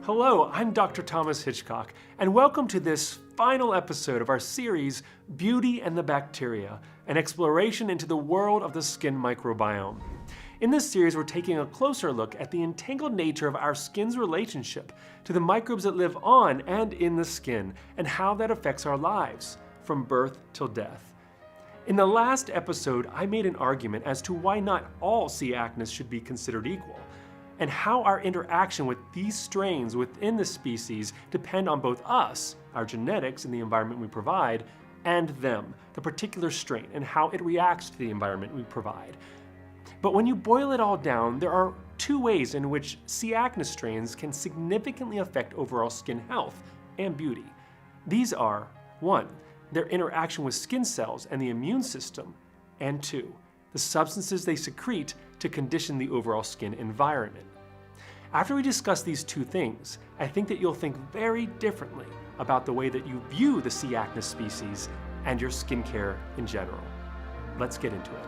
Hello, I'm Dr. Thomas Hitchcock, and welcome to this final episode of our series, Beauty and the Bacteria, an exploration into the world of the skin microbiome. In this series, we're taking a closer look at the entangled nature of our skin's relationship to the microbes that live on and in the skin, and how that affects our lives, from birth till death. In the last episode, I made an argument as to why not all C. acnes should be considered equal, and how our interaction with these strains within the species depend on both us, our genetics and the environment we provide, and them, the particular strain, and how it reacts to the environment we provide. But when you boil it all down, there are two ways in which C. acnes strains can significantly affect overall skin health and beauty. These are, 1, their interaction with skin cells and the immune system, and 2, the substances they secrete to condition the overall skin environment. After we discuss these two things, I think that you'll think very differently about the way that you view the C. acnes species and your skincare in general. Let's get into it.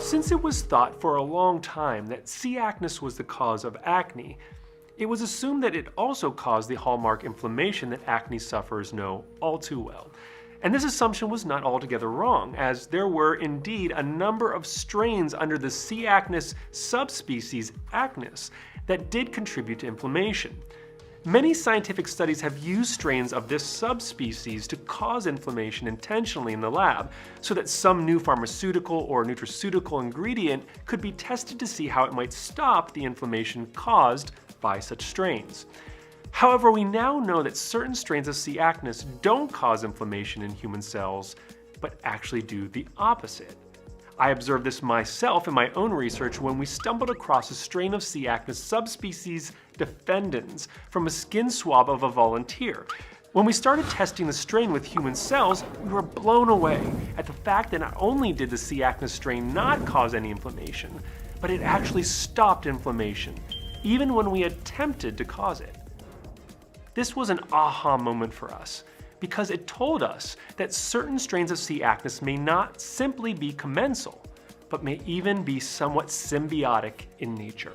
Since it was thought for a long time that C. acnes was the cause of acne, it was assumed that it also caused the hallmark inflammation that acne sufferers know all too well. And this assumption was not altogether wrong, as there were indeed a number of strains under the C. acnes subspecies acnes that did contribute to inflammation. Many scientific studies have used strains of this subspecies to cause inflammation intentionally in the lab, so that some new pharmaceutical or nutraceutical ingredient could be tested to see how it might stop the inflammation caused by such strains. However, we now know that certain strains of C. acnes don't cause inflammation in human cells, but actually do the opposite. I observed this myself in my own research when we stumbled across a strain of C. acnes subspecies defendans from a skin swab of a volunteer. When we started testing the strain with human cells, we were blown away at the fact that not only did the C. acnes strain not cause any inflammation, but it actually stopped inflammation, even when we attempted to cause it. This was an aha moment for us, because it told us that certain strains of C. acnes may not simply be commensal, but may even be somewhat symbiotic in nature.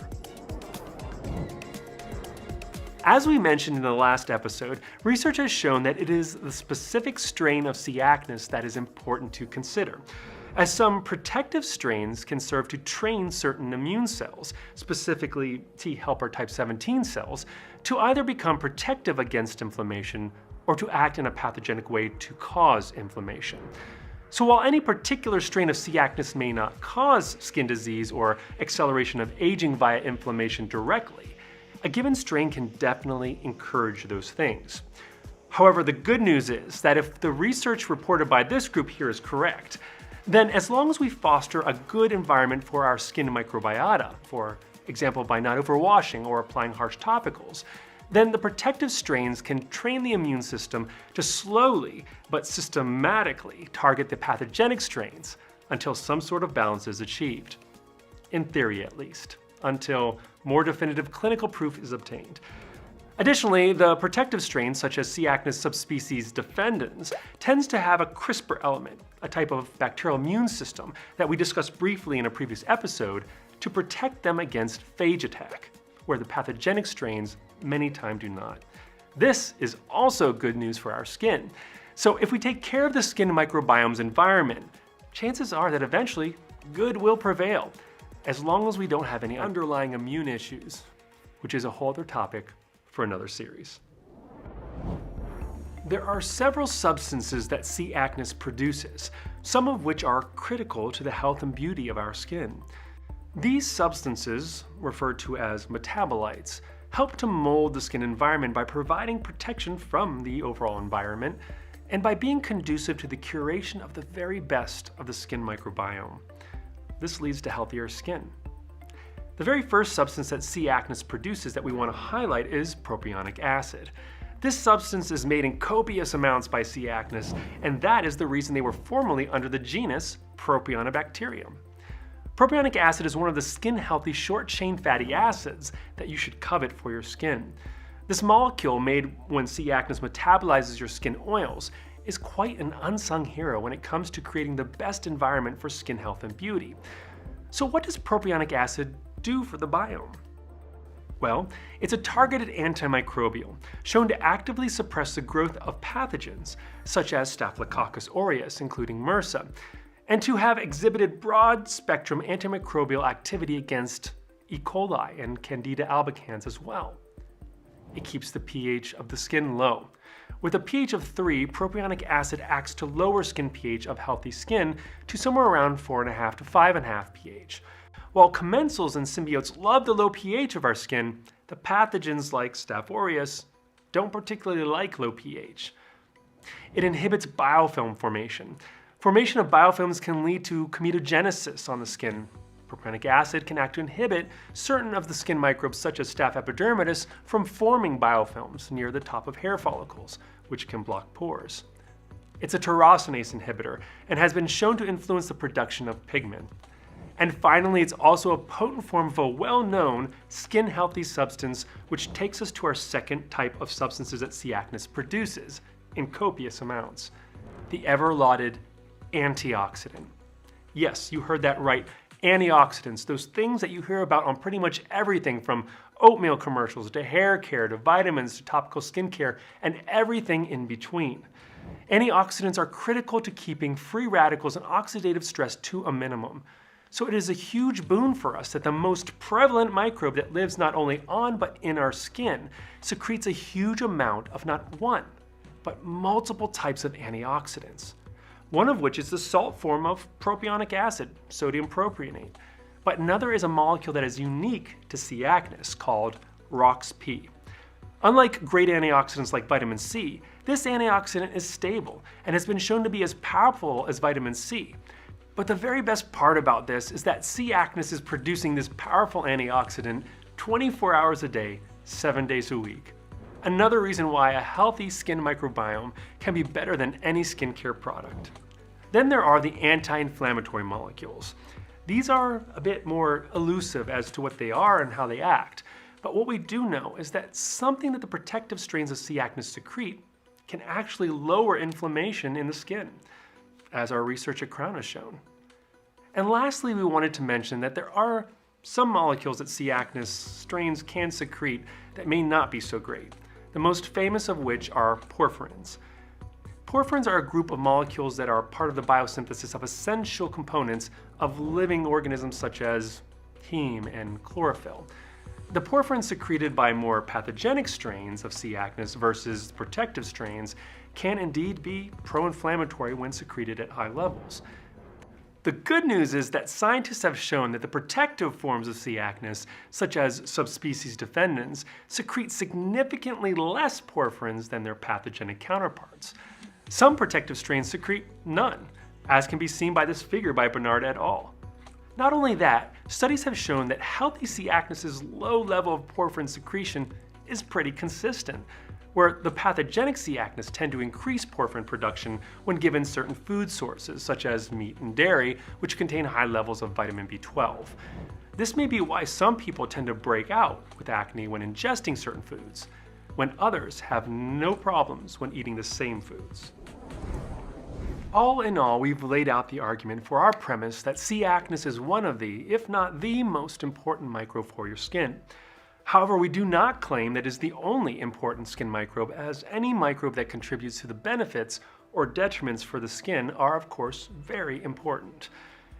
As we mentioned in the last episode, research has shown that it is the specific strain of C. acnes that is important to consider, as some protective strains can serve to train certain immune cells, specifically T helper type 17 cells, to either become protective against inflammation or to act in a pathogenic way to cause inflammation. So while any particular strain of C. acnes may not cause skin disease or acceleration of aging via inflammation directly, a given strain can definitely encourage those things. However, the good news is that if the research reported by this group here is correct, then as long as we foster a good environment for our skin microbiota, for example by not overwashing or applying harsh topicals, then the protective strains can train the immune system to slowly but systematically target the pathogenic strains until some sort of balance is achieved. In theory, at least, until more definitive clinical proof is obtained. Additionally, the protective strains, such as C. acnes subspecies defendans, tends to have a CRISPR element, a type of bacterial immune system that we discussed briefly in a previous episode, to protect them against phage attack, where the pathogenic strains many times do not. This is also good news for our skin. So if we take care of the skin microbiome's environment, chances are that eventually good will prevail, as long as we don't have any underlying immune issues, which is a whole other topic for another series. There are several substances that C. acnes produces, some of which are critical to the health and beauty of our skin. These substances, referred to as metabolites, help to mold the skin environment by providing protection from the overall environment and by being conducive to the curation of the very best of the skin microbiome. This leads to healthier skin. The very first substance that C. acnes produces that we want to highlight is propionic acid. This substance is made in copious amounts by C. acnes, and that is the reason they were formerly under the genus Propionibacterium. Propionic acid is one of the skin-healthy short-chain fatty acids that you should covet for your skin. This molecule, made when C. acnes metabolizes your skin oils, is quite an unsung hero when it comes to creating the best environment for skin health and beauty. So what does propionic acid do for the biome? Well, it's a targeted antimicrobial, shown to actively suppress the growth of pathogens, such as Staphylococcus aureus, including MRSA, and to have exhibited broad-spectrum antimicrobial activity against E. coli and Candida albicans as well. It keeps the pH of the skin low. With a pH of 3, propionic acid acts to lower skin pH of healthy skin to somewhere around 4.5 to 5.5 pH. While commensals and symbiotes love the low pH of our skin, the pathogens like Staph aureus don't particularly like low pH. It inhibits biofilm formation. Formation of biofilms can lead to comitogenesis on the skin. Propionic acid can act to inhibit certain of the skin microbes such as Staph epidermidis from forming biofilms near the top of hair follicles, which can block pores. It's a tyrosinase inhibitor and has been shown to influence the production of pigment. And finally, it's also a potent form of a well-known skin-healthy substance, which takes us to our second type of substances that C. acnes produces in copious amounts: the ever-lauded antioxidant. Yes, you heard that right. Antioxidants, those things that you hear about on pretty much everything from oatmeal commercials to hair care to vitamins to topical skincare and everything in between. Antioxidants are critical to keeping free radicals and oxidative stress to a minimum. So it is a huge boon for us that the most prevalent microbe that lives not only on but in our skin secretes a huge amount of not one, but multiple types of antioxidants. One of which is the salt form of propionic acid, sodium propionate. But another is a molecule that is unique to C. acnes called ROX-P. Unlike great antioxidants like vitamin C, this antioxidant is stable and has been shown to be as powerful as vitamin C. But the very best part about this is that C. acnes is producing this powerful antioxidant 24 hours a day, 7 days a week. Another reason why a healthy skin microbiome can be better than any skincare product. Then there are the anti-inflammatory molecules. These are a bit more elusive as to what they are and how they act, but what we do know is that something that the protective strains of C. acnes secrete can actually lower inflammation in the skin, as our research at Crown has shown. And lastly, we wanted to mention that there are some molecules that C. acnes strains can secrete that may not be so great, the most famous of which are porphyrins. Porphyrins are a group of molecules that are part of the biosynthesis of essential components of living organisms such as heme and chlorophyll. The porphyrins secreted by more pathogenic strains of C. acnes versus protective strains can indeed be pro-inflammatory when secreted at high levels. The good news is that scientists have shown that the protective forms of C. acnes, such as subspecies defendans, secrete significantly less porphyrins than their pathogenic counterparts. Some protective strains secrete none, as can be seen by this figure by Bernard et al. Not only that, studies have shown that healthy C. acnes' low level of porphyrin secretion is pretty consistent, where the pathogenic C. acnes tend to increase porphyrin production when given certain food sources, such as meat and dairy, which contain high levels of vitamin B12. This may be why some people tend to break out with acne when ingesting certain foods, when others have no problems when eating the same foods. All in all, we've laid out the argument for our premise that C. acnes is one of the, if not the most important microbe for your skin. However, we do not claim that it is the only important skin microbe, as any microbe that contributes to the benefits or detriments for the skin are, of course, very important.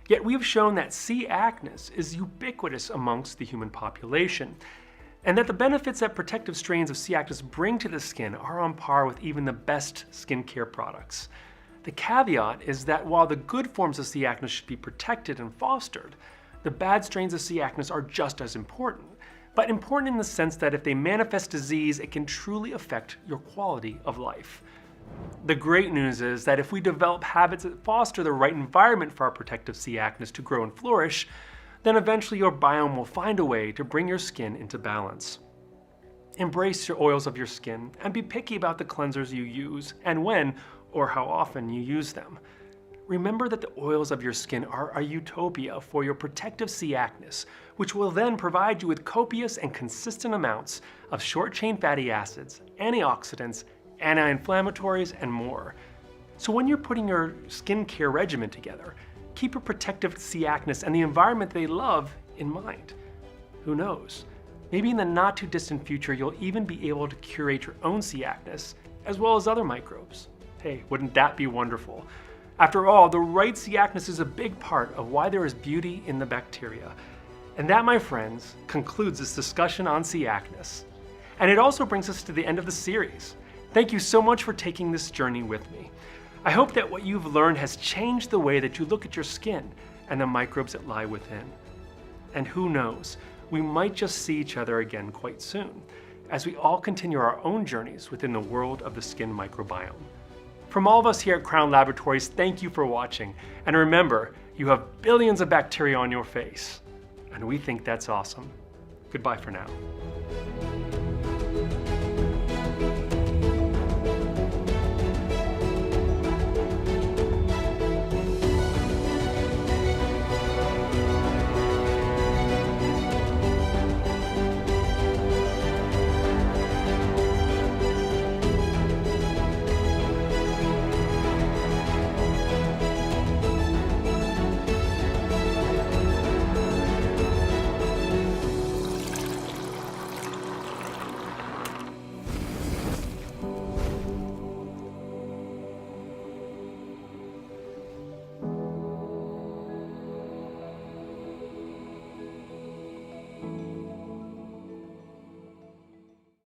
Yet we have shown that C. acnes is ubiquitous amongst the human population, and that the benefits that protective strains of C. acnes bring to the skin are on par with even the best skincare products. The caveat is that while the good forms of C. acnes should be protected and fostered, the bad strains of C. acnes are just as important, but important in the sense that if they manifest disease, it can truly affect your quality of life. The great news is that if we develop habits that foster the right environment for our protective C. acnes to grow and flourish, then eventually your biome will find a way to bring your skin into balance. Embrace your oils of your skin and be picky about the cleansers you use and when or how often you use them. Remember that the oils of your skin are a utopia for your protective C. acnes, which will then provide you with copious and consistent amounts of short-chain fatty acids, antioxidants, anti-inflammatories, and more. So when you're putting your skincare regimen together, keep your protective C. acnes and the environment they love in mind. Who knows? Maybe in the not too distant future, you'll even be able to curate your own C. acnes, as well as other microbes. Hey, wouldn't that be wonderful? After all, the right C. acnes is a big part of why there is beauty in the bacteria. And that, my friends, concludes this discussion on C. acnes. And it also brings us to the end of the series. Thank you so much for taking this journey with me. I hope that what you've learned has changed the way that you look at your skin and the microbes that lie within. And who knows, we might just see each other again quite soon, as we all continue our own journeys within the world of the skin microbiome. From all of us here at Crown Laboratories, thank you for watching. And remember, you have billions of bacteria on your face. And we think that's awesome. Goodbye for now.